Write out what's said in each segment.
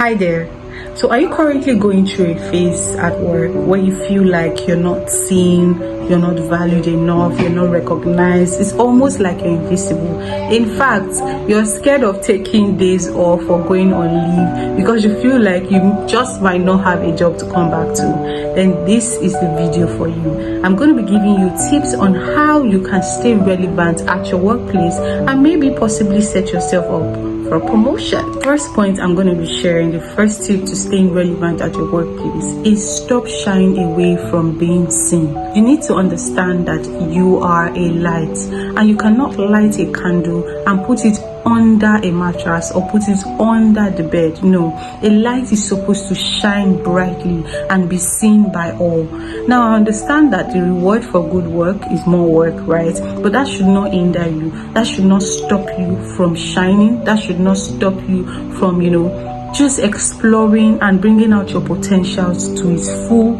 Hi there. So are you currently going through a phase at work where you feel like you're not seen, you're not valued enough, you're not recognized? It's almost like you're invisible. In fact, you're scared of taking days off or going on leave because you feel like you just might not have a job to come back to. Then this is the video for you. I'm going to be giving you tips on how you can stay relevant at your workplace and maybe possibly set yourself up for promotion. First point I'm going to be sharing, the first tip to staying relevant at your workplace, is stop shying away from being seen. You need to understand that you are a light and you cannot light a candle and put it under a mattress or put it under the bed. No, a light is supposed to shine brightly and be seen by all. Now I understand that the reward for good work is more work, right? But that should not hinder you. That should not stop you from shining. That should not stop you from, just exploring and bringing out your potentials to its full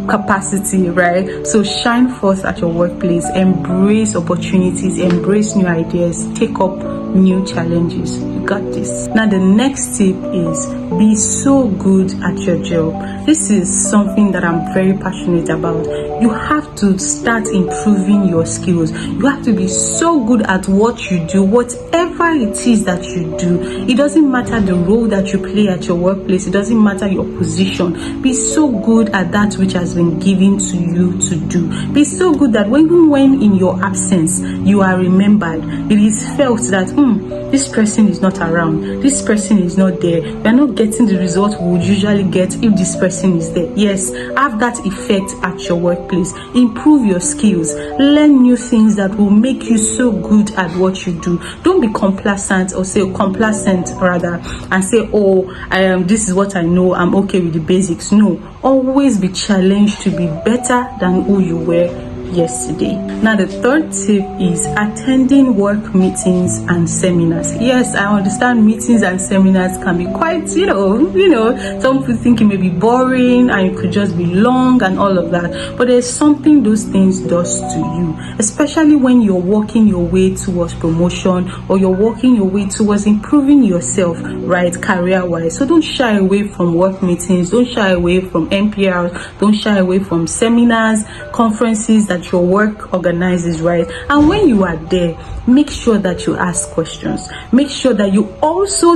capacity, right? So shine forth at your workplace, embrace opportunities, embrace new ideas, take up new challenges. You got this. Now the next tip is be so good at your job. This is something that I'm very passionate about. You have to start improving your skills. You have to be so good at what you do, whatever it is that you do. It doesn't matter the role that you play at your workplace. It doesn't matter your position. Be so good at that which has been given to you to do. Be so good that even when in your absence you are remembered, it is felt that this person is not around, this person is not there, we are not getting the result we would usually get if this person is there. Yes, have that effect at your workplace. Improve your skills, learn new things that will make you so good at what you do. Don't be complacent and say this is what I know, I'm okay with the basics. No, always be challenged to be better than who you were yesterday. Now the third tip is attending work meetings and seminars. Yes, I understand meetings and seminars can be quite, some people think it may be boring and it could just be long and all of that, but there's something those things does to you, especially when you're working your way towards promotion or you're working your way towards improving yourself, right, career-wise. So don't shy away from work meetings, don't shy away from NPRs, don't shy away from seminars, conferences that your work organizes, right? And when you are there, make sure that you ask questions. Make sure that you also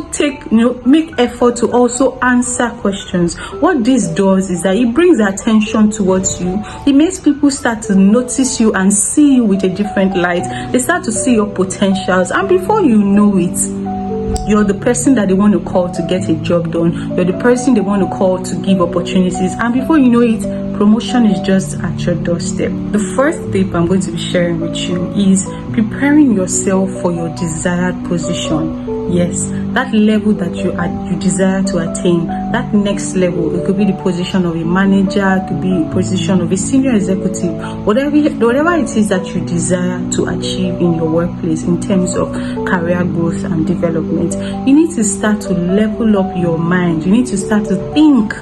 make effort to also answer questions. What this does is that it brings attention towards you. It makes people start to notice you and see you with a different light. They start to see your potentials, and before you know it, you're the person that they want to call to get a job done. You're the person they want to call to give opportunities, and before you know it, promotion is just at your doorstep. The first tip I'm going to be sharing with you is preparing yourself for your desired position. Yes, that level that you desire to attain, that next level. It could be the position of a manager, it could be a position of a senior executive, whatever it is that you desire to achieve in your workplace in terms of career growth and development. You need to start to level up your mind. You need to start to think,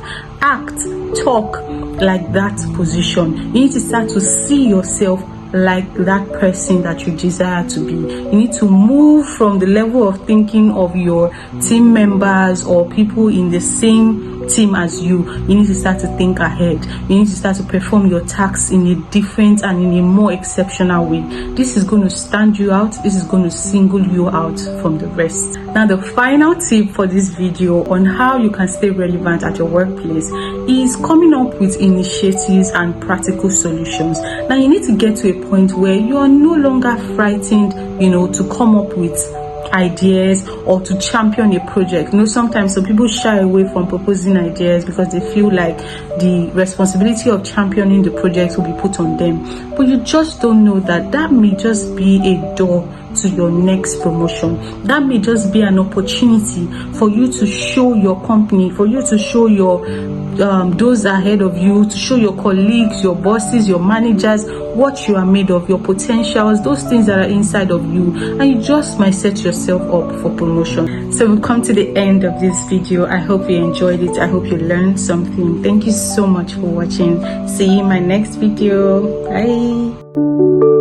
act, talk like that position. You need to start to see yourself like that person that you desire to be. You need to move from the level of thinking of your team members or people in the same team as you. You need to start to think ahead. You need to start to perform your tasks in a different and in a more exceptional way. This is going to stand you out. This is going to single you out from the rest. Now the final tip for this video on how you can stay relevant at your workplace is coming up with initiatives and practical solutions. Now you need to get to a point where you are no longer frightened, to come up with ideas or to champion a project. Sometimes some people shy away from proposing ideas because they feel like the responsibility of championing the project will be put on them. But you just don't know that may just be a door to your next promotion. That may just be an opportunity for you to show your company, for you to show your those ahead of you, to show your colleagues, your bosses, your managers what you are made of, your potentials, those things that are inside of you, and you just might set yourself up for promotion. So we've come to the end of this video. I hope you enjoyed it. I hope you learned something. Thank you so much for watching. See you in my next video. Bye.